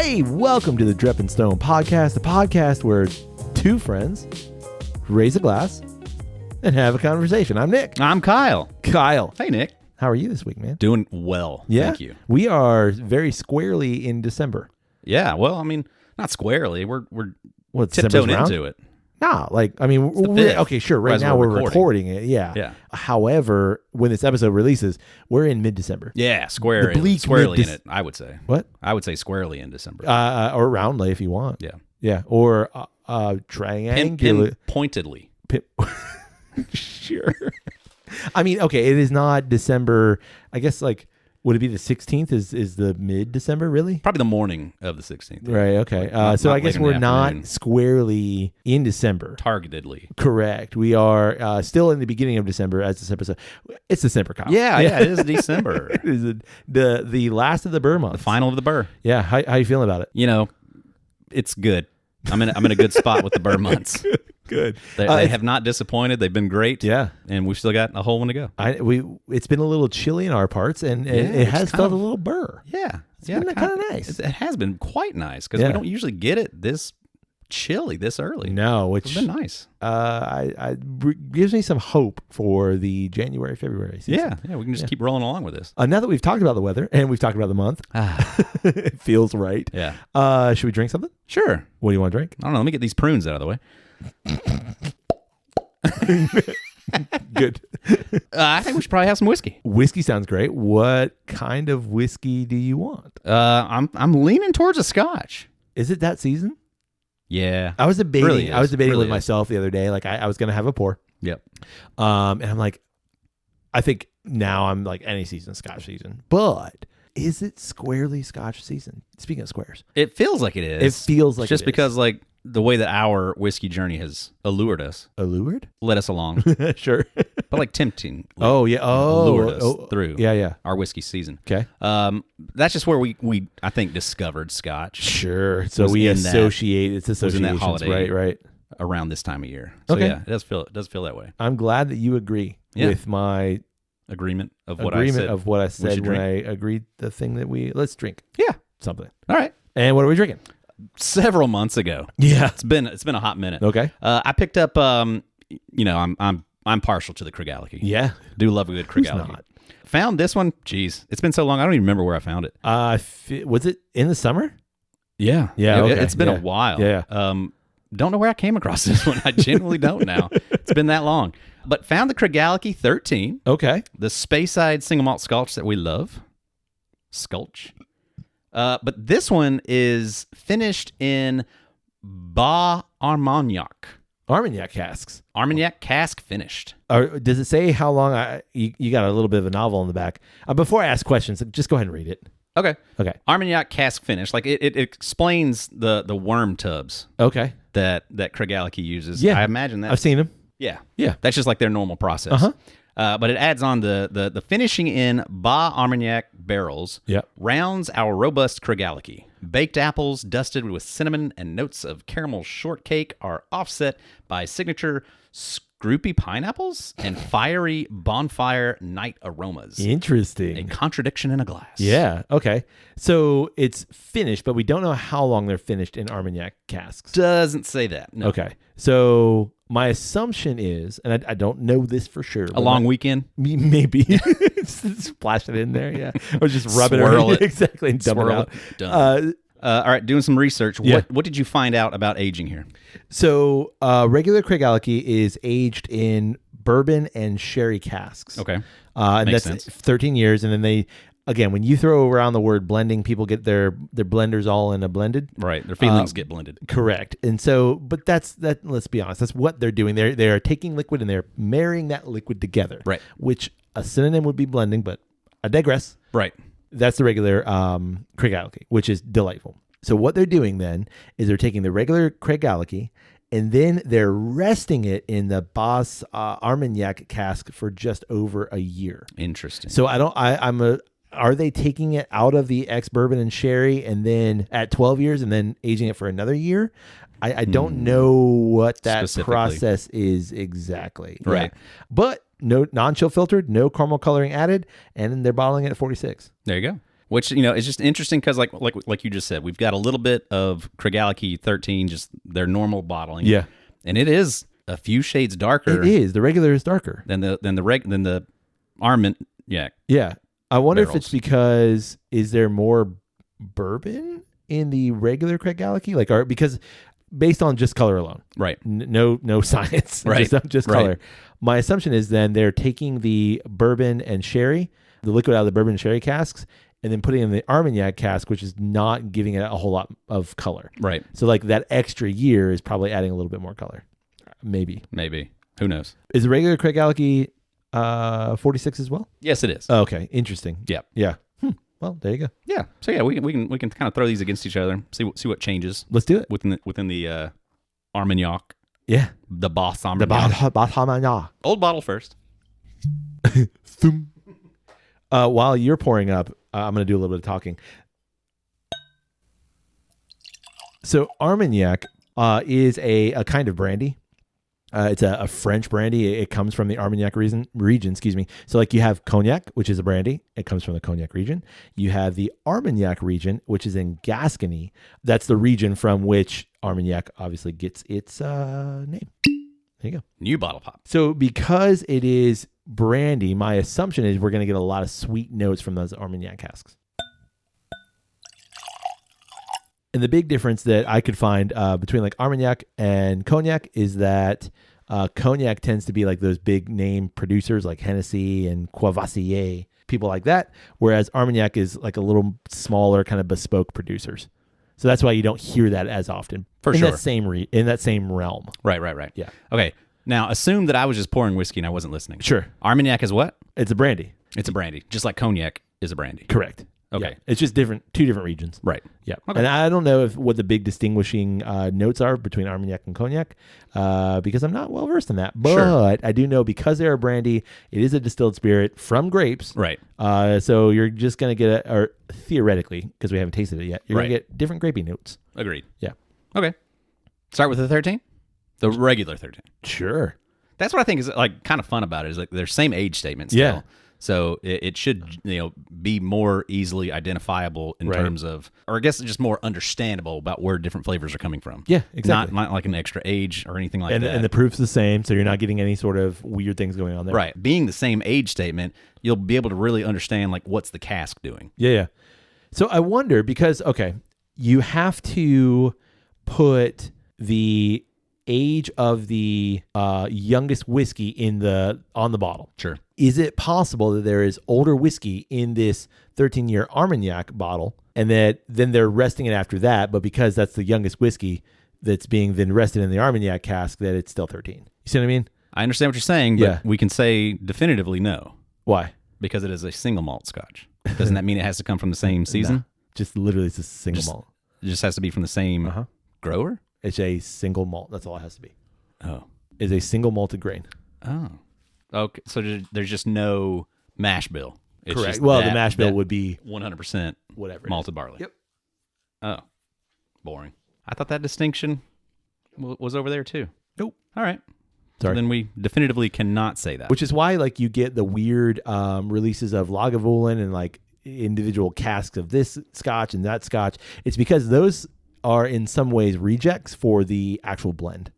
Hey, welcome to the Drep and Stone podcast, the podcast where two friends raise a glass and have a conversation. I'm Nick. I'm Kyle. Kyle. Hey, Nick. How are you this week, man? Doing well. Yeah? Thank you. We are very squarely in December. Yeah. Well, I mean, not squarely. We're December's tiptoeing round? into it. Nah, okay, sure. Right As now we're we're recording it. Yeah. Yeah. However, when this episode releases, we're in mid-December. Yeah. Squarely in it, I would say. What? I would say squarely in December. Or roundly if you want. Yeah. Yeah. Or triangular. Pointedly. Sure. I mean, okay, it is not December. I guess, would it be the 16th? Is the mid-December, really? Probably the morning of the 16th. Right, okay. So I guess we're not squarely in December. Targetedly. Correct. We are still in the beginning of December as this episode. It's December, Kyle. Yeah, it is December. It is the last of the Burr months. The final of the Burr. Yeah, how you feeling about it? You know, it's good. I'm in a good spot with the Burr months. Good. They have not disappointed. They've been great. Yeah. And we've still got a whole one to go. It's been a little chilly in our parts, and it has felt a little burr. Yeah. It's been kind of nice. It has been quite nice because we don't usually get it this chilly this early. No, which has been nice. Gives me some hope for the January, February season. Yeah, we can just keep rolling along with this. Now that we've talked about the weather and we've talked about the month, it feels right. Yeah. Should we drink something? Sure. What do you want to drink? I don't know. Let me get these prunes out of the way. Good. I think we should probably have some whiskey. Whiskey sounds great. What kind of whiskey do you want? I'm leaning towards a Scotch. Is it that season? Yeah. I was debating. Really I was debating really with myself the other day. I was going to have a pour. Yep. And I'm like, I think now I'm like any season, Scotch season. But is it squarely Scotch season? Speaking of squares, it feels like it is. It feels like just because the way that our whiskey journey has allured us. Allured? Led us along. Sure. But tempting. Allured us through. Yeah. Our whiskey season. Okay. That's just where we I think discovered Scotch. Sure. So we associate it's associations. In that holiday right. Around this time of year. So okay. Yeah, it does feel that way. I'm glad that you agree with my agreement of what I said when I agreed the thing that let's drink. Yeah. Something. All right. And what are we drinking? Several months ago. Yeah. It's been a hot minute. Okay. I picked up I'm partial to the Craigellachie. Yeah. Do love a good Craigellachie. Not? Found this one. Jeez, it's been so long. I don't even remember where I found it. Was it in the summer? Yeah. Yeah. Okay. It's been a while. Yeah. Don't know where I came across this one. I genuinely don't now. It's been that long. But found the Craigellachie 13. Okay. The Speyside single malt Sculch that we love. Sculch. But this one is finished in Armagnac. Armagnac casks. Armagnac cask finished. Does it say how long? You got a little bit of a novel in the back. Before I ask questions, just go ahead and read it. Okay. Armagnac cask finished. It explains the worm tubs. Okay. That Craigellachie uses. Yeah. I imagine that. I've seen them. Yeah. Yeah. That's just like their normal process. Uh-huh. But it adds on the finishing in Armagnac barrels. Yep. Rounds our robust Craigellachie. Baked apples dusted with cinnamon and notes of caramel shortcake are offset by signature scroopy pineapples and fiery bonfire night aromas. Interesting. A contradiction in a glass. Yeah. Okay. So it's finished, but we don't know how long they're finished in Armagnac casks. Doesn't say that. No. Okay. So my assumption is, and I don't know this for sure. A long weekend? Maybe. Splash it in there, yeah. Or just rub Swirl it. Exactly. And dump it out. Done. All right, doing some research. Yeah. What did you find out about aging here? So regular Craigellachie is aged in bourbon and sherry casks. Okay. And Makes that's sense. 13 years. And then again, when you throw around the word blending, people get their blenders all in a blended. Right. Their feelings get blended. Correct. And so, but that's let's be honest, that's what they're doing. They are taking liquid and they're marrying that liquid together. Right. Which a synonym would be blending, but I digress. Right. That's the regular Craigellachie, which is delightful. So what they're doing then is they're taking the regular Craigellachie and then they're resting it in the Boss Armagnac cask for just over a year. Interesting. So are they taking it out of the ex-bourbon and sherry and then at 12 years and then aging it for another year? I don't know what that process is exactly. Right. Yeah. But no non-chill filtered, no caramel coloring added, and they're bottling it at 46. There you go. Which, is just interesting because, like you just said, we've got a little bit of Craigellachie 13, just their normal bottling. Yeah. And it is a few shades darker. It is. The regular is darker than the Armagnac. Yeah. I wonder if barrels. it's because is there more bourbon in the regular Craigellachie? Or because based on just color alone. Right. No science. Right. Just Right. color. My assumption is then they're taking the bourbon and sherry, the liquid out of the bourbon and sherry casks, and then putting it in the Armagnac cask, which is not giving it a whole lot of color. Right. So that extra year is probably adding a little bit more color. Maybe. Who knows? Is the regular Craigellachie 46 as well? Yes, it is. Oh, okay. Interesting. Yep. Yeah. Well, there you go. Yeah. So yeah, we can kind of throw these against each other, see what changes Let's do it. within the Armagnac, Yeah. the Boss The Armagnac. Old bottle first. Thum. While you're pouring up, I'm going to do a little bit of talking. So Armagnac is a kind of brandy. It's a French brandy. It comes from the Armagnac region. Excuse me. So you have Cognac, which is a brandy. It comes from the Cognac region. You have the Armagnac region, which is in Gascony. That's the region from which Armagnac obviously gets its name. There you go. New bottle pop. So because it is brandy, my assumption is we're going to get a lot of sweet notes from those Armagnac casks. And the big difference that I could find between Armagnac and Cognac is that Cognac tends to be those big name producers like Hennessy and Courvoisier, people like that, whereas Armagnac is a little smaller kind of bespoke producers. So that's why you don't hear that as often. For in sure. In that same realm. Right. Yeah. Okay. Now, assume that I was just pouring whiskey and I wasn't listening. Sure. Armagnac is what? It's a brandy. It's a brandy, just like Cognac is a brandy. Correct. Okay. Yeah. It's just two different regions. Right. Yeah. Okay. And I don't know what the big distinguishing notes are between Armagnac and Cognac because I'm not well versed in that. But Sure. I do know because they're a brandy, it is a distilled spirit from grapes. Right. So you're just going to get, or theoretically, because we haven't tasted it yet, you're going to get different grapey notes. Agreed. Yeah. Okay. Start with the 13? The regular 13. Sure. That's what I think is kind of fun about it is they're same age statements still. Yeah. So it should be more easily identifiable in terms of, or I guess just more understandable about where different flavors are coming from. Yeah, exactly. Not like an extra age or anything like that. And the proof's the same, so you're not getting any sort of weird things going on there. Right. Being the same age statement, you'll be able to really understand what's the cask doing. Yeah. So I wonder because, okay, you have to put the age of the youngest whiskey on the bottle. Sure. Is it possible that there is older whiskey in this 13-year Armagnac bottle and that then they're resting it after that, but because that's the youngest whiskey that's being then rested in the Armagnac cask, that it's still 13? You see what I mean? I understand what you're saying, but we can say definitively no. Why? Because it is a single malt scotch. Doesn't that mean it has to come from the same season? No. Just literally it's a single malt. It just has to be from the same grower? It's a single malt. That's all it has to be. Oh. It's a single malted grain. Oh. Okay. So there's just no mash bill. It's Correct. just Well, the mash bill would be 100% whatever malted barley. Yep. Oh. Boring. I thought that distinction was over there too. Nope. All right. Sorry. So then we definitively cannot say that. Which is why you get the weird releases of Lagavulin and individual casks of this scotch and that scotch. It's because those are in some ways rejects for the actual blend.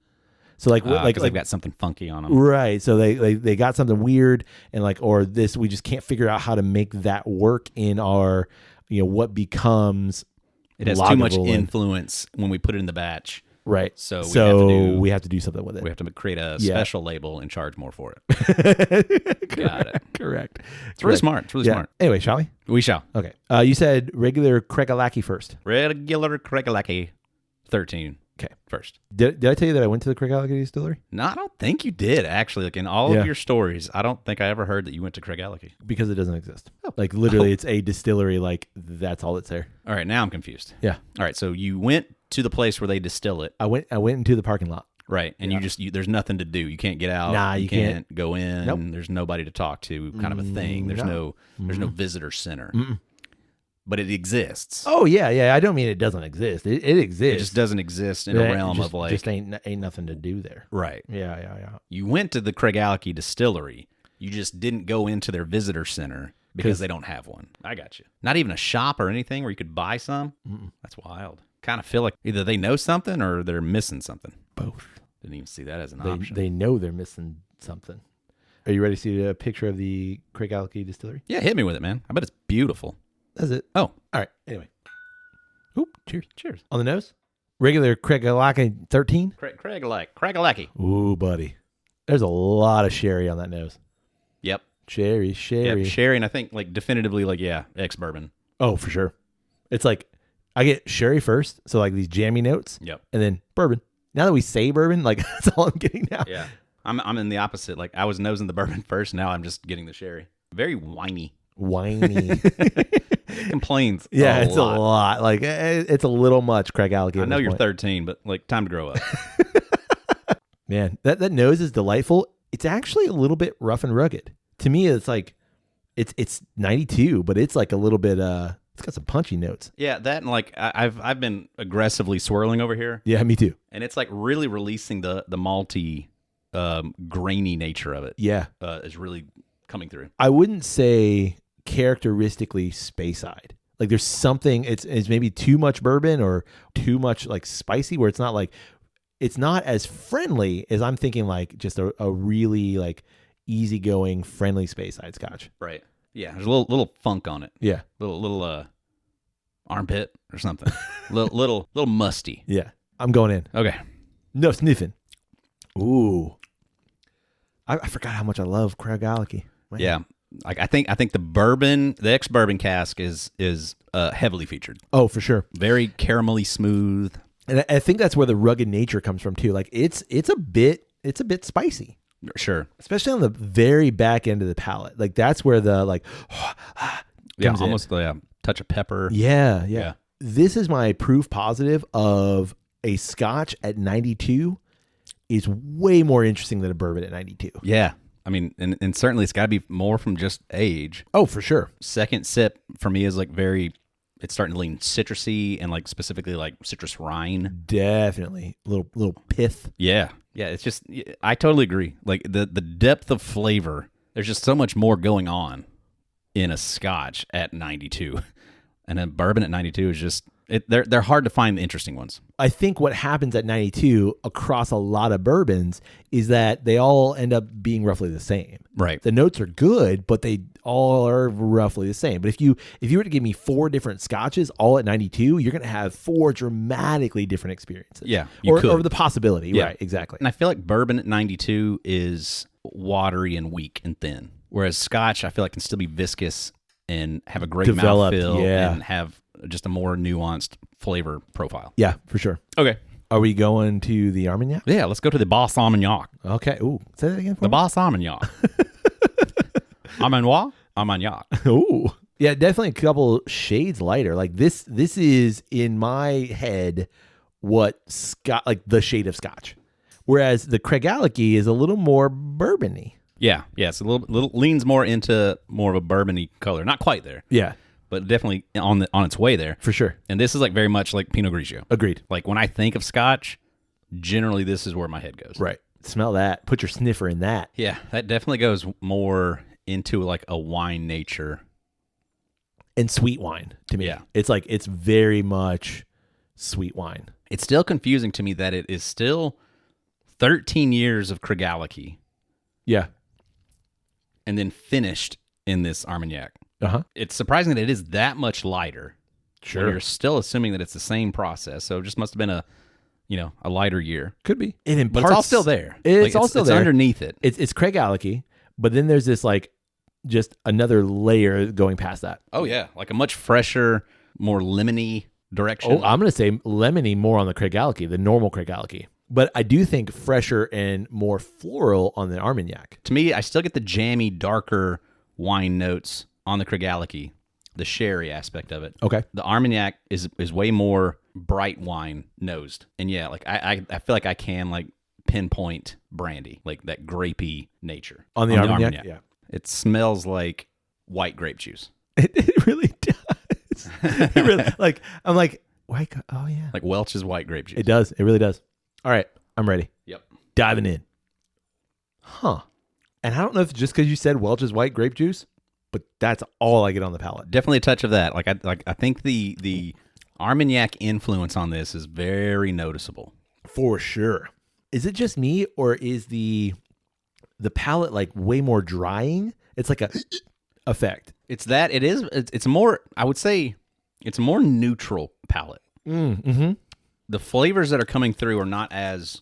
So because they've got something funky on them. Right. So they got something weird and or this, we just can't figure out how to make that work in our, what becomes. It has too much influence when we put it in the batch. Right. So we have to do something with it. We have to create a special label and charge more for it. Got it. Correct. It's really smart. It's really smart. Anyway, shall we? We shall. Okay. You said regular Craigellachie first. Regular Craigellachie 13. Okay. First. Did I tell you that I went to the Craigellachie distillery? No, I don't think you did, actually. In all of your stories, I don't think I ever heard that you went to Craigellachie. Because it doesn't exist. Literally, it's a distillery. That's all that's there. All right, now I'm confused. Yeah. All right, so you went to the place where they distill it. I went into the parking lot. Right, and there's nothing to do. You can't get out. Nah, you can't go in. Nope. There's nobody to talk to, kind of a thing. There's no visitor center. Mm-mm. But it exists. Oh, yeah. I don't mean it doesn't exist. It exists. It just doesn't exist in a realm of just ain't nothing to do there. Right. Yeah. You went to the Craigellachie distillery. You just didn't go into their visitor center. because they don't have one. I got you. Not even a shop or anything where you could buy some? Mm-mm. That's wild. Kind of feel like either they know something or they're missing something. Both. Didn't even see that as an option. They know they're missing something. Are you ready to see a picture of the Craigellachie distillery? Yeah, hit me with it, man. I bet it's beautiful. That's it. Oh. All right. Anyway. Oop, cheers. Cheers. On the nose? Regular Craigellachie 13? Craigellachie. Ooh, buddy. There's a lot of sherry on that nose. Yep. Sherry. Yep. Sherry, and I think like definitively like, yeah, ex-bourbon. Oh, for sure. It's like I get sherry first, so like these jammy notes. Yep. And then bourbon. Now that we say bourbon, like that's all I'm getting now. Yeah. I'm in the opposite. Like I was nosing the bourbon first. Now I'm just getting the sherry. Very whiny. It complains. Yeah, a it's lot. a lot. Like it's a little much, Craigellachie. I know you're 13, but like time to grow up. Man, that nose is delightful. It's actually a little bit rough and rugged. To me, it's like it's 92, but it's like a little bit it's got some punchy notes. Yeah, that and like I've been aggressively swirling over here. Yeah, me too. And it's like really releasing the malty, grainy nature of it. Yeah, is really coming through. I wouldn't say characteristically Speyside. Like there's something. It's maybe too much bourbon or too much like spicy, where it's not like it's not as friendly as I'm thinking. Like just a really like easygoing, friendly Speyside Scotch. Right. Yeah. There's a little funk on it. Yeah. Little armpit or something. little musty. Yeah. I'm going in. Okay. No sniffing. Ooh. I forgot how much I love Craigellachie. Man. Yeah. Like I think the ex-bourbon cask is heavily featured. Oh, for sure. Very caramelly smooth. And I think that's where the rugged nature comes from too. Like it's a bit spicy. Sure. Especially on the very back end of the palate. Like that's where the like yeah, almost a touch of pepper. Yeah. This is my proof positive of a Scotch at 92 is way more interesting than a bourbon at 92. Yeah. I mean, and certainly it's got to be more from just age. Oh, for sure. Second sip for me is like it's starting to lean citrusy and like specifically like citrus rind. Definitely. Little pith. Yeah. Yeah. It's just, I totally agree. Like the depth of flavor, there's just so much more going on in a Scotch at 92. And a bourbon at 92 is just, they're hard to find the interesting ones. I think what happens at 92 across a lot of bourbons is that they all end up being roughly the same. Right. The notes are good, but they all are roughly the same. But if you were to give me 4 different Scotches all at 92, you're going to have 4 dramatically different experiences. Yeah. Or the possibility. Yeah. Right. Exactly. And I feel like bourbon at 92 is watery and weak and thin. Whereas Scotch, I feel like can still be viscous and have a great Developed, mouthfeel yeah. and have just a more nuanced flavor profile. Yeah, for sure. Okay. Are we going to the Armagnac? Yeah, let's go to the Boss Armagnac. Okay. Ooh, say that again for The me. Boss Armagnac. Armagnac. Ooh. Yeah, definitely a couple shades lighter. Like this is in my head what like the shade of Scotch. Whereas the Craigellachie is a little more bourbony. Yeah, it's a little leans more into more of a bourbony color. Not quite there, Yeah, but definitely on its way there. for sure. And this is like very much like Pinot Grigio. Agreed. Like when I think of Scotch, generally this is where my head goes. Right. Smell that. Put your sniffer in that. Yeah, that definitely goes more into like a wine nature. And sweet wine to me. Yeah. It's like it's very much sweet wine. It's still confusing to me that it is still 13 years of Craigellachie Yeah. and then finished in this Armagnac. Uh-huh. It's surprising that it is that much lighter. Sure. When you're still assuming that it's the same process, so it just must have been a lighter year. Could be. It imparts, But it's all still there. It's all still there. Underneath it. It's Craigellachie, but then there's this like just another layer going past that. Oh yeah, like a much fresher, more lemony direction. Oh, I'm going to say lemony more on the Craigellachie, the normal Craigellachie. But I do think fresher and more floral on the Armagnac. To me, I still get the jammy, darker wine notes on the Craigellachie, the sherry aspect of it. Okay. The Armagnac is way more bright wine nosed. And yeah, like I feel like I can like pinpoint brandy, like that grapey nature. On the Armagnac? Yeah. It smells like white grape juice. It really does. It really, like, I'm like, white, oh yeah. Like Welch's white grape juice. It does. It really does. All right. I'm ready. Yep. Diving in. Huh. And I don't know if it's just because you said Welch's white grape juice, but that's all I get on the palate. Definitely a touch of that. I think the Armagnac influence on this is very noticeable. For sure. Is it just me, or is the palate like way more drying? It's like a effect. It's that. It is. It's more. I would say it's a more neutral palate. Mm-hmm. The flavors that are coming through are not as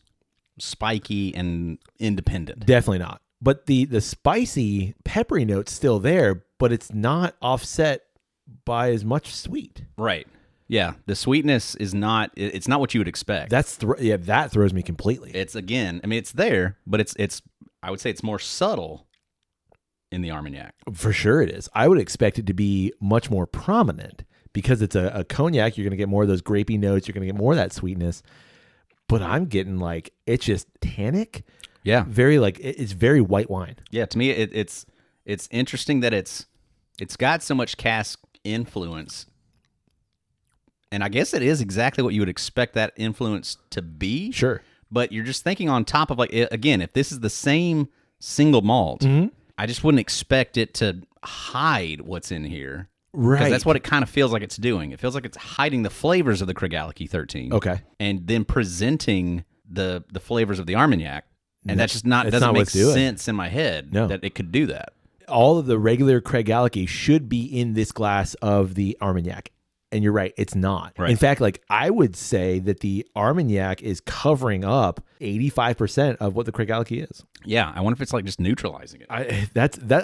spiky and independent. Definitely not. But the spicy, peppery note's still there, but it's not offset by as much sweet. Right. Yeah. The sweetness is not. It's not what you would expect. That throws me completely. It's again. I mean, it's there, but it's. I would say it's more subtle in the Armagnac. For sure it is. I would expect it to be much more prominent because it's a cognac. You're going to get more of those grapey notes. You're going to get more of that sweetness. But I'm getting like, it's just tannic. Yeah. Very like, it's very white wine. Yeah. To me, it's interesting that it's got so much cask influence. And I guess it is exactly what you would expect that influence to be. Sure. But you're just thinking on top of, like, again, if this is the same single malt, mm-hmm. I just wouldn't expect it to hide what's in here. Right. Because that's what it kind of feels like it's doing. It feels like it's hiding the flavors of the Craigellachie 13. Okay. And then presenting the flavors of the Armagnac. And that's just doesn't not make sense in my head that it could do that. All of the regular Craigellachie should be in this glass of the Armagnac. And you're right, it's not. Right. In fact, like I would say that the Armagnac is covering up 85% of what the Craigellachie is. Yeah, I wonder if it's like just neutralizing it. I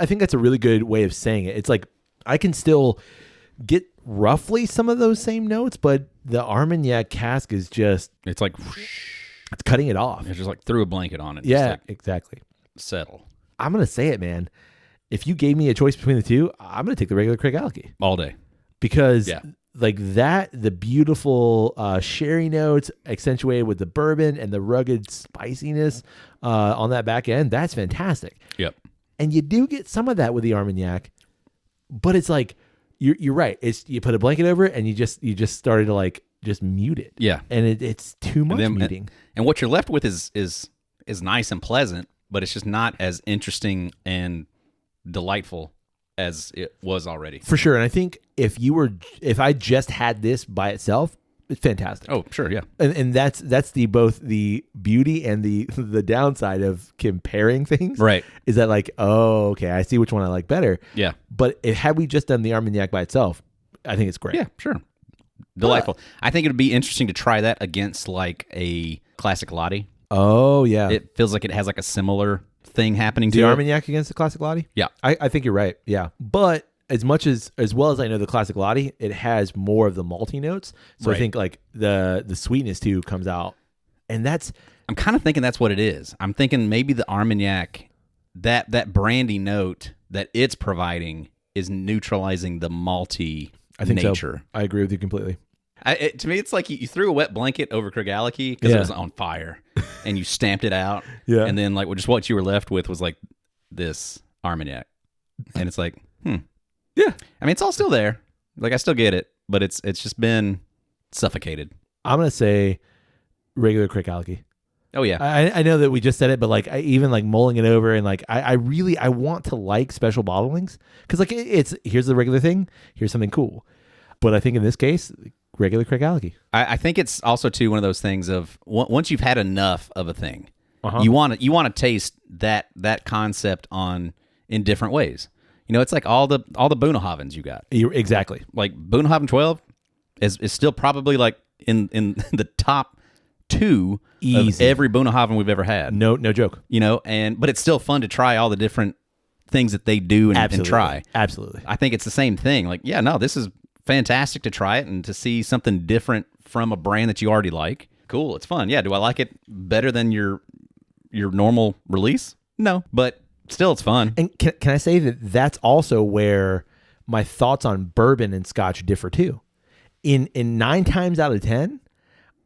think that's a really good way of saying it. It's like I can still get roughly some of those same notes, but the Armagnac cask is just it's like it's cutting it off. It's just like threw a blanket on it. Yeah, just like exactly. Settle. I'm gonna say it, man. If you gave me a choice between the two, I'm gonna take the regular Craigellachie all day because. Yeah. Like that, the beautiful sherry notes accentuated with the bourbon and the rugged spiciness on that back end, that's fantastic. Yep. And you do get some of that with the Armagnac, but it's like you're right. It's you put a blanket over it and you just started to like just mute it. Yeah. And it's too much muting. And what you're left with is nice and pleasant, but it's just not as interesting and delightful as it was already. For sure. And I think if I just had this by itself, it's fantastic. Oh, sure, yeah. And that's both the beauty and the downside of comparing things. Right. Is that like, oh, okay, I see which one I like better. Yeah. But had we just done the Armagnac by itself, I think it's great. Yeah, sure. Delightful. I think it would be interesting to try that against like a Craigellachie. Oh, yeah. It feels like it has like a similar thing happening to the it. Armagnac against the Craigellachie? Yeah. I think you're right. Yeah. But as well as I know the Craigellachie, it has more of the malty notes. So right. I think like the sweetness too comes out. And I'm kind of thinking that's what it is. I'm thinking maybe the Armagnac, that brandy note that it's providing is neutralizing the malty nature. So. I agree with you completely. To me, it's like you threw a wet blanket over Craigellachie because it was on fire, and you stamped it out. Yeah. And then, like, just what you were left with was like this Armagnac, and it's like, yeah. I mean, it's all still there. Like, I still get it, but it's just been suffocated. I'm gonna say regular Craigellachie. Oh yeah. I know that we just said it, but like I even like mulling it over and like I really want to like special bottlings because like it's here's the regular thing, here's something cool, but I think in this case. Regular Craigellachie. I think it's also too one of those things of once you've had enough of a thing, you want to taste that concept in different ways. You know, it's like all the Bunnahavens you got. Exactly. Like Bunnahaven 12 is still probably like in the top 2 of every Bunnahaven we've ever had. No joke. You know, but it's still fun to try all the different things that they do and try. Absolutely. I think it's the same thing. Like, yeah, no, this is fantastic to try it and to see something different from a brand that you already like. Cool, it's fun. Yeah, do I like it better than your normal release? No, but still it's fun. And can I say that that's also where my thoughts on bourbon and scotch differ too. In 9 times out of 10,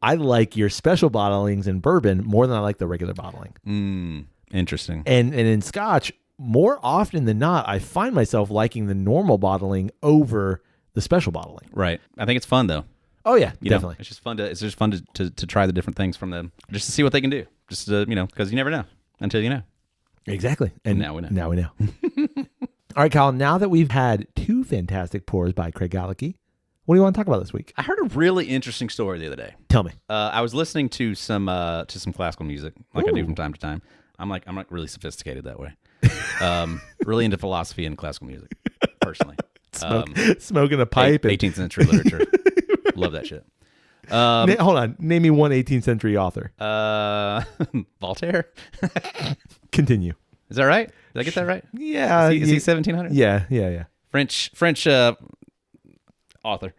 I like your special bottlings in bourbon more than I like the regular bottling. Interesting. And in scotch, more often than not, I find myself liking the normal bottling over the special bottling. Right. I think it's fun though. Oh yeah, definitely. It's just fun to try the different things from them, just to see what they can do. Just to, because you never know until you know. Exactly. And now we know. Now we know. All right, Kyle, now that we've had 2 fantastic pours by Craigellachie, what do you want to talk about this week? I heard a really interesting story the other day. Tell me. I was listening to some classical music, like I do from time to time. I'm not really sophisticated that way. Really into philosophy and classical music, personally. Smoking a pipe. 18th century literature. Love that shit. Hold on. Name me one 18th century author. Voltaire. Continue. Is that right? Did I get that right? Yeah. Is he 1700? Yeah. French author.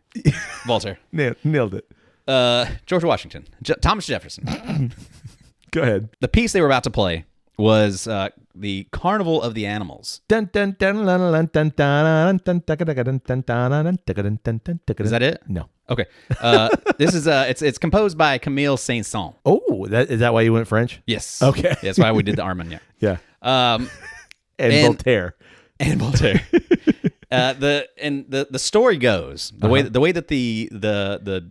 Voltaire. Nailed it. George Washington. Thomas Jefferson. Go ahead. The piece they were about to play was the Carnival of the Animals. Is that it? No. Okay. This is it's composed by Camille Saint-Saëns. Oh, is that why you went French? Yes. Okay. That's why we did the Armagnac. Yeah. And Voltaire. And Voltaire. The story goes the way that the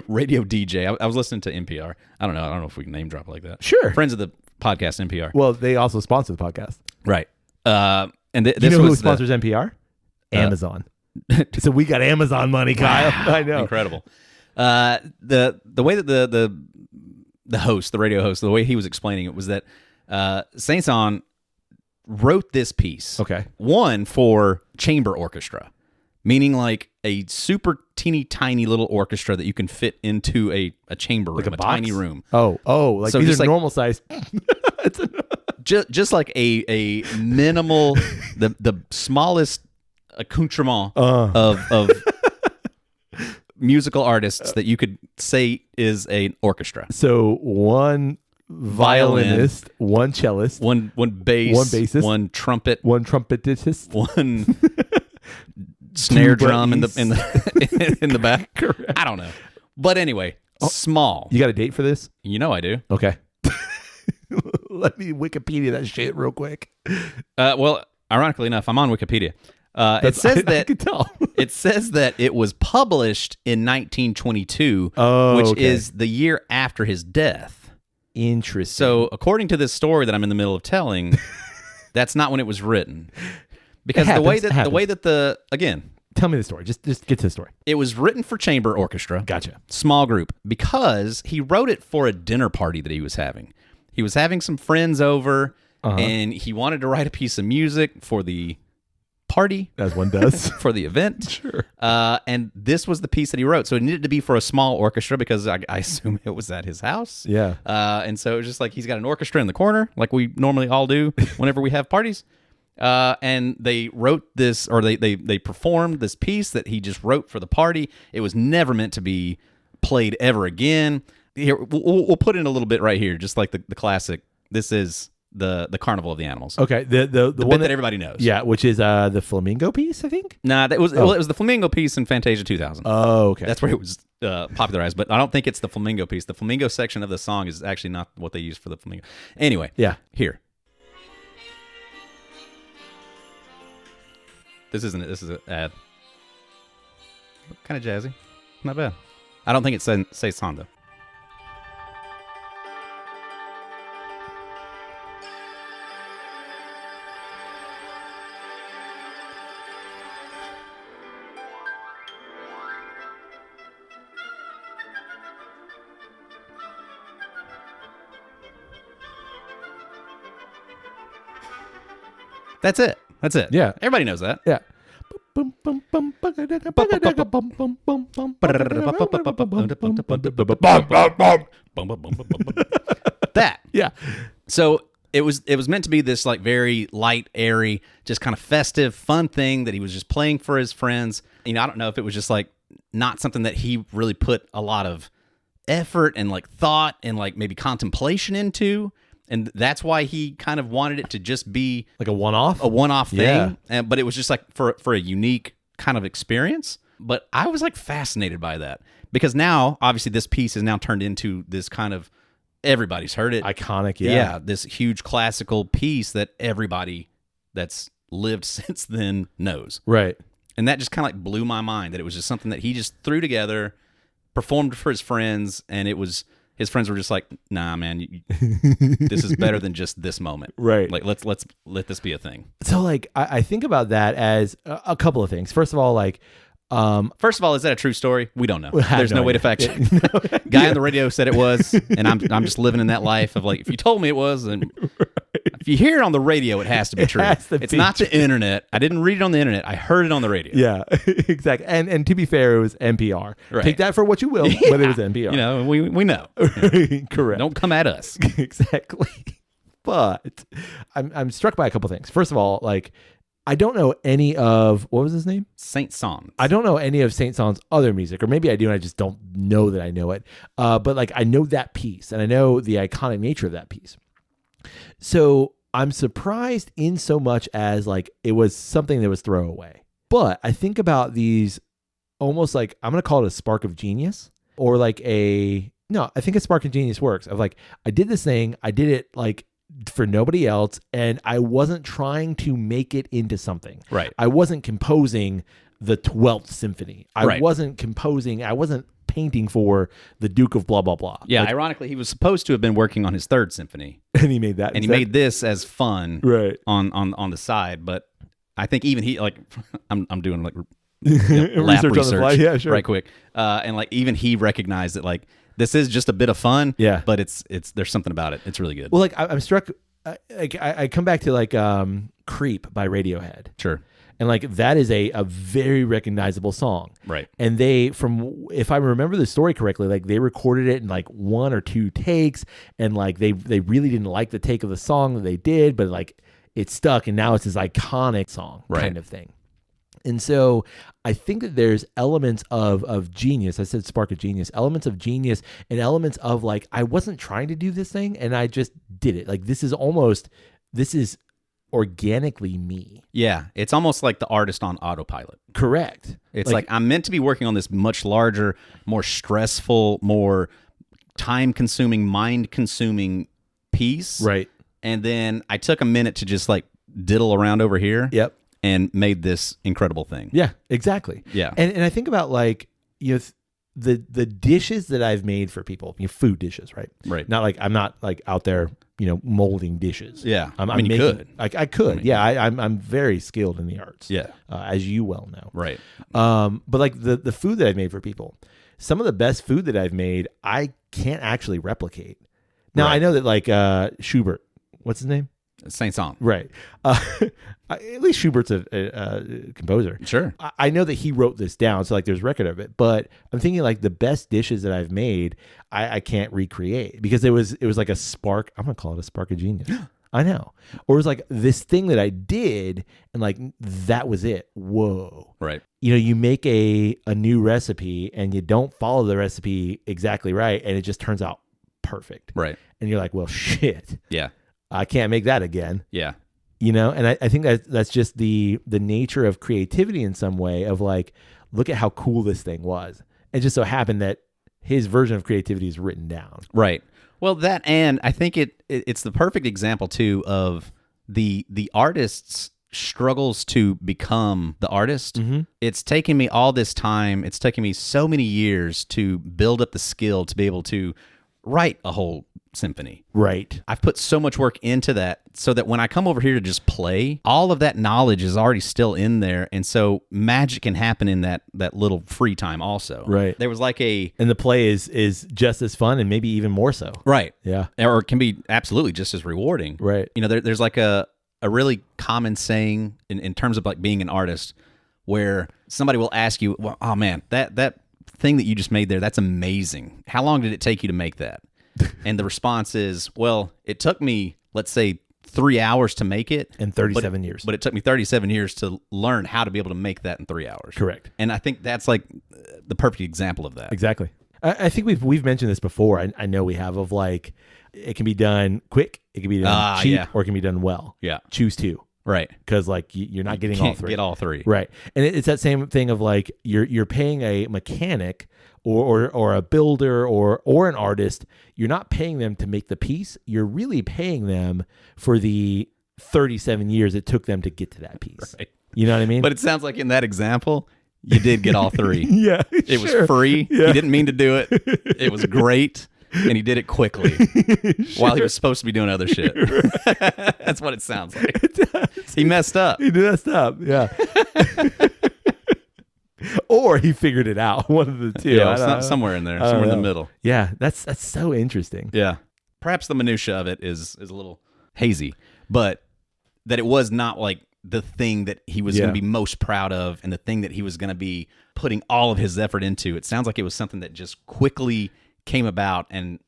radio DJ. I was listening to NPR. I don't know if we can name drop like that. Sure. Friends of the podcast NPR. Well, they also sponsor the podcast. Right. And this you know was who sponsors NPR? Amazon. So we got Amazon money, Kyle. I know. Incredible. The way that the radio host, the way he was explaining it was that Saint-Saëns wrote this piece. Okay. One for chamber orchestra, meaning like a super teeny tiny little orchestra that you can fit into a chamber room, a tiny room. Oh, like So these just are like- normal size. Just like a minimal, the smallest accoutrement of musical artists that you could say is an orchestra. So one violinist, one cellist, one bass, one bassist, one trumpet, one trumpetist, one snare drum in bass. the back. Correct. I don't know, but anyway, small. You got a date for this? You know I do. Okay. Let me Wikipedia that shit real quick. Well, ironically enough, I'm on Wikipedia. It says I that can tell. it says that it was published in 1922, Oh, which okay. is the year after his death. Interesting. So, according to this story that I'm in the middle of telling, that's not when it was written. Because the way that again, tell me the story. Just get to the story. it was written for chamber orchestra. Gotcha. Small group, because he wrote it for a dinner party that he was having. He was having some friends over, and he wanted to write a piece of music for the party, As one does. for the event. Sure. And this was the piece that he wrote. So it needed to be for a small orchestra because I assume it was at his house. Yeah. And so it was just like he's got an orchestra in the corner, like we normally all do whenever we have parties. And they wrote this, or they performed this piece that he just wrote for the party. It was never meant to be played ever again. Here, we'll put in a little bit right here, just like the classic. This is the Carnival of the Animals. Okay. The The one bit that everybody knows. Yeah, which is the flamingo piece, I think. Nah, that was well, it was the flamingo piece in Fantasia 2000. Oh, okay. That's where it was popularized, but I don't think it's the flamingo piece. The flamingo section of the song is actually not what they used for the flamingo. Anyway, Yeah. here. This isn't it. This is an ad. Kind of jazzy. Not bad. I don't think it says Honda. That's it. That's it. Yeah. Everybody knows that. Yeah. That. Yeah. So it was meant to be this like very light, airy, just kind of festive, fun thing that he was just playing for his friends. You know, I don't know if it was just like not something that he really put a lot of effort and like thought and like maybe contemplation into. And that's why he kind of wanted it to just be Like a one-off? a one-off Yeah. thing. But it was just like for a unique kind of experience. But I was like fascinated by that because now, obviously, this piece is now turned into this kind of everybody's heard it. Iconic, Yeah, this huge classical piece that everybody that's lived since then knows. Right. And that just kind of like blew my mind that it was just something that he just threw together, performed for his friends, and it was his friends were just like, nah, man, this is better than just this moment. Right. Like, let's let this be a thing. So like, I think about that as a couple of things. First of all, like, First of all, is that a true story? We don't know. have There's no no way to idea. fact check. Guy on the radio said it was, and I'm just living in that life of like, if you told me it was, and if you hear it on the radio, it has to be true. It's not the internet. I didn't read it on the internet. I heard it on the radio. Yeah, exactly. And to be fair, it was NPR. Right. Take that for what you will, but it was NPR. You know, we know. Correct. Don't come at us. Exactly. But I'm struck by a couple things. First of all, like, I don't know any of, what was his name? Saint Saëns. I don't know any of Saint Saëns' other music, or maybe I do and I just don't know that I know it. But like, I know that piece and I know the iconic nature of that piece. So I'm surprised in so much as like it was something that was throwaway. But I think about these almost like, I'm going to call it a spark of genius, or like I think a spark of genius works. Of like, I did this thing, I did it like for nobody else, and I wasn't trying to make it into something. Right. I wasn't composing the 12th symphony. I Right. wasn't painting for the Duke of blah, blah, blah. Yeah, Like, ironically, he was supposed to have been working on his third symphony, and he made that. and he made this as fun right. on the side. But I think even he, like, I'm doing like lap Research on the research fly. Yeah, sure. right quick, and like even he recognized that like this is just a bit of fun. Yeah. but it's there's something about it. It's really good. Well, like I'm struck. I come back to like "Creep" by Radiohead, Sure. and like that is a very recognizable song. Right. And they, from if I remember the story correctly, like they recorded it in like 1 or 2 takes, and like they really didn't like the take of the song that they did, but like it stuck, and now it's this iconic song kind of thing. And so I think that there's elements of genius. I said spark of genius, elements of genius, and elements of like, I wasn't trying to do this thing and I just did it. Like this is organically me. Yeah, it's almost like the artist on autopilot. Correct. It's like I'm meant to be working on this much larger, more stressful, more time-consuming, mind-consuming piece. Right. And then I took a minute to just like diddle around over here. Yep. And made this incredible thing. Yeah, exactly. Yeah. And I think about like, you know, the dishes that I've made for people, food dishes, right? Right. Not like, I'm not like out there, molding dishes. Yeah. I'm you making, could. I could. Yeah. I'm very skilled in the arts. Yeah. As you well know. Right. But like the food that I've made for people, some of the best food that I've made, I can't actually replicate. Now I know that like Schubert, what's his name? Saint Saëns. Right. At least Schubert's a composer. Sure. I know that he wrote this down, so like there's record of it. But I'm thinking like the best dishes that I've made, I can't recreate because it was like a spark. I'm gonna call it a spark of genius. I know. Or it was like this thing that I did, and like that was it. Whoa. Right. You make a new recipe and you don't follow the recipe exactly right, and it just turns out perfect. Right. And you're like, well, shit. Yeah. I can't make that again. Yeah. And I think that's just the nature of creativity in some way of like, look at how cool this thing was. It just so happened that his version of creativity is written down. Right. Well, that, and I think it's the perfect example too of the artist's struggles to become the artist. Mm-hmm. It's taken me all this time. It's taken me so many years to build up the skill to be able to write a whole symphony. Right. I've put so much work into that so that when I come over here to just play, all of that knowledge is already still in there. And so magic can happen in that little free time also. Right. There was like and the play is just as fun and maybe even more so. Right. Yeah. Or it can be absolutely just as rewarding. Right. There's like a really common saying in terms of like being an artist where somebody will ask you, well, oh man, that thing that you just made there, that's amazing. How long did it take you to make that? And the response is, well, it took me, let's say, 3 hours to make it. And 37 years. But it took me 37 years to learn how to be able to make that in 3 hours. Correct. And I think that's like the perfect example of that. Exactly. I think we've mentioned this before. I know we have, of like, it can be done quick, it can be done cheap, or it can be done well. Yeah. Choose two. Right. Because like you're not getting all three. Get all three. Right. And it's that same thing of like you're paying a mechanic or a builder or an artist. You're not paying them to make the piece. You're really paying them for the 37 years it took them to get to that piece. Right. You know what I mean? But it sounds like in that example, you did get all three. Yeah. It was free. Yeah. You didn't mean to do it. It was great. and he did it quickly while he was supposed to be doing other shit. That's what it sounds like. He messed up. He messed up. Yeah. Or he figured it out. One of the two. Yeah, somewhere in there, somewhere in the middle. Yeah, that's so interesting. Yeah. Perhaps the minutia of it is a little hazy, but that it was not like the thing that he was going to be most proud of and the thing that he was going to be putting all of his effort into. It sounds like it was something that just quickly came about and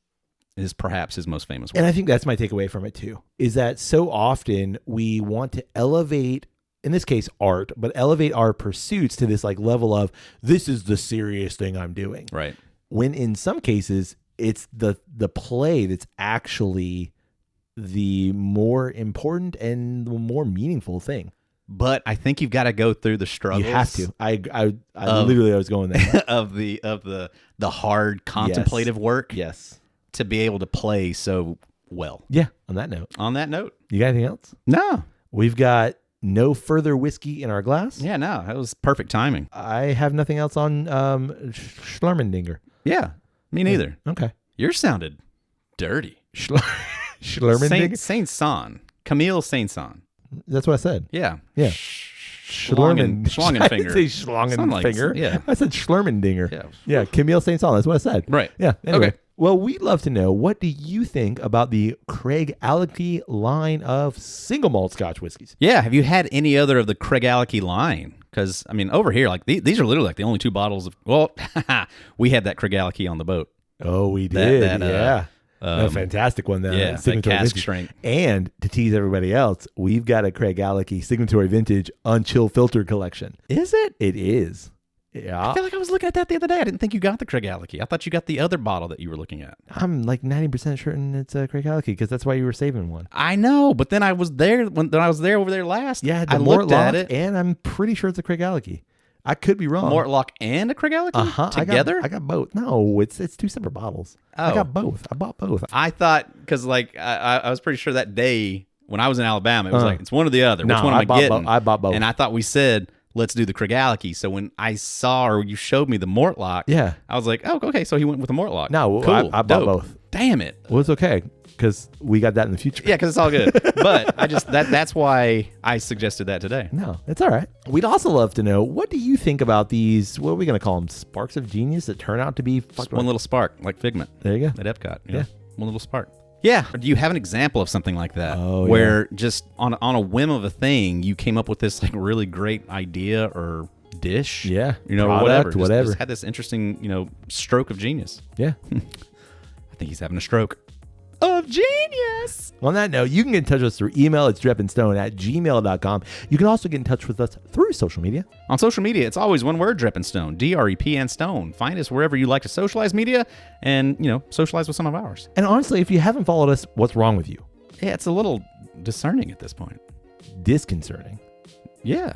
is perhaps his most famous work. And I think that's my takeaway from it too, is that so often we want to elevate, in this case, art, but elevate our pursuits to this like level of this is the serious thing I'm doing. Right. When in some cases it's the play that's actually the more important and the more meaningful thing. But I think you've got to go through the struggles. You have to. I literally was going there. of the hard contemplative work. Yes. To be able to play so well. Yeah. On that note. You got anything else? No. We've got no further whiskey in our glass. Yeah, no. That was perfect timing. I have nothing else on Schlermendinger. Yeah. Me neither. Okay. Yours sounded dirty. Schlermendinger? Saint-Son. Camille Saint-Son. That's what I said. Yeah. Yeah. Schlangenfinger. I didn't say Schlangenfinger. Yeah. I said Schlermendinger. Yeah. Yeah. Camille Saint-Saëns. That's what I said. Right. Yeah. Anyway. Okay. Well, we'd love to know, what do you think about the Craigellachie line of single malt Scotch whiskeys? Yeah. Have you had any other of the Craigellachie line? Because, I mean, over here, like these are literally like the only two bottles of, well, we had that Craigellachie on the boat. Oh, we did. Yeah. A fantastic one, though. Yeah, that cask strength. And to tease everybody else, we've got a Craigellachie signatory vintage unchill filter collection. Is it? It is. Yeah. I feel like I was looking at that the other day. I didn't think you got the Craigellachie. I thought you got the other bottle that you were looking at. I'm like 90% certain it's a Craigellachie because that's why you were saving one. I know, but then I was there when I was there over there last. Yeah, I looked at it, and I'm pretty sure it's a Craigellachie. I could be wrong. Mortlock and a Craigellachie together? I got both. No, it's two separate bottles. Oh. I got both. I bought both. I thought, because like I was pretty sure that day when I was in Alabama, it was like, it's one or the other. Which one am I getting? I bought both. And I thought we said, let's do the Craigellachie. So when I saw, or you showed me the Mortlock, yeah, I was like, oh, okay, so he went with the Mortlock. No, cool, I bought both. Damn it. Well, it's okay because we got that in the future. Yeah, because it's all good. But I just that's why I suggested that today. No, it's all right. We'd also love to know, what do you think about these, what are we going to call them, sparks of genius that turn out to be just one little spark, like Figment. There you go. At Epcot. Yeah. One little spark. Yeah. Or do you have an example of something like that? Oh, where just on a whim of a thing, you came up with this like really great idea or dish? Yeah. Product, whatever. Just had this interesting, stroke of genius. Yeah. I think he's having a stroke of genius. On that note, you can get in touch with us through email. It's drepandstone@gmail.com. You can also get in touch with us through social media. On social media, it's always one word, Drep and Stone. DREP and Stone. Find us wherever you like to socialize media and, socialize with some of ours. And honestly, if you haven't followed us, what's wrong with you? Yeah, it's a little discerning at this point. Disconcerting. Yeah.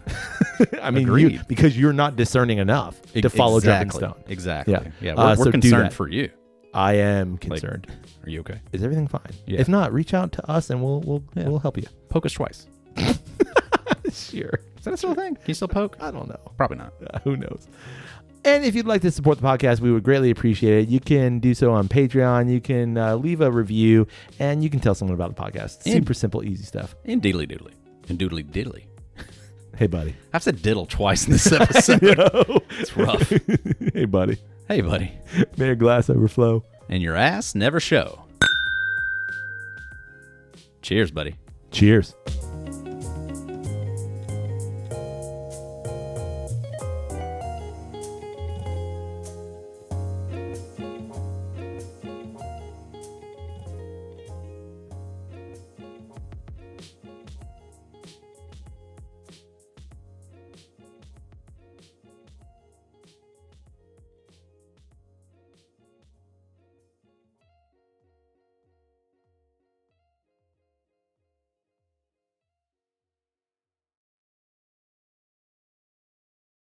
I mean, because you're not discerning enough to follow Drep and Stone. Exactly. Yeah. We're so concerned for you. I am concerned. Are you okay? Is everything fine? Yeah. If not, reach out to us and we'll help you. Poke us twice. Sure. Is that still a thing? Can you still poke? I don't know. Probably not. Who knows? And if you'd like to support the podcast, we would greatly appreciate it. You can do so on Patreon. You can leave a review, and you can tell someone about the podcast. Super simple, easy stuff. And diddly doodly. And doodly diddly. Hey, buddy. I've said diddle twice in this episode. It's rough. Hey, buddy. Hey, buddy. May your glass overflow. And your ass never show. Cheers, buddy. Cheers.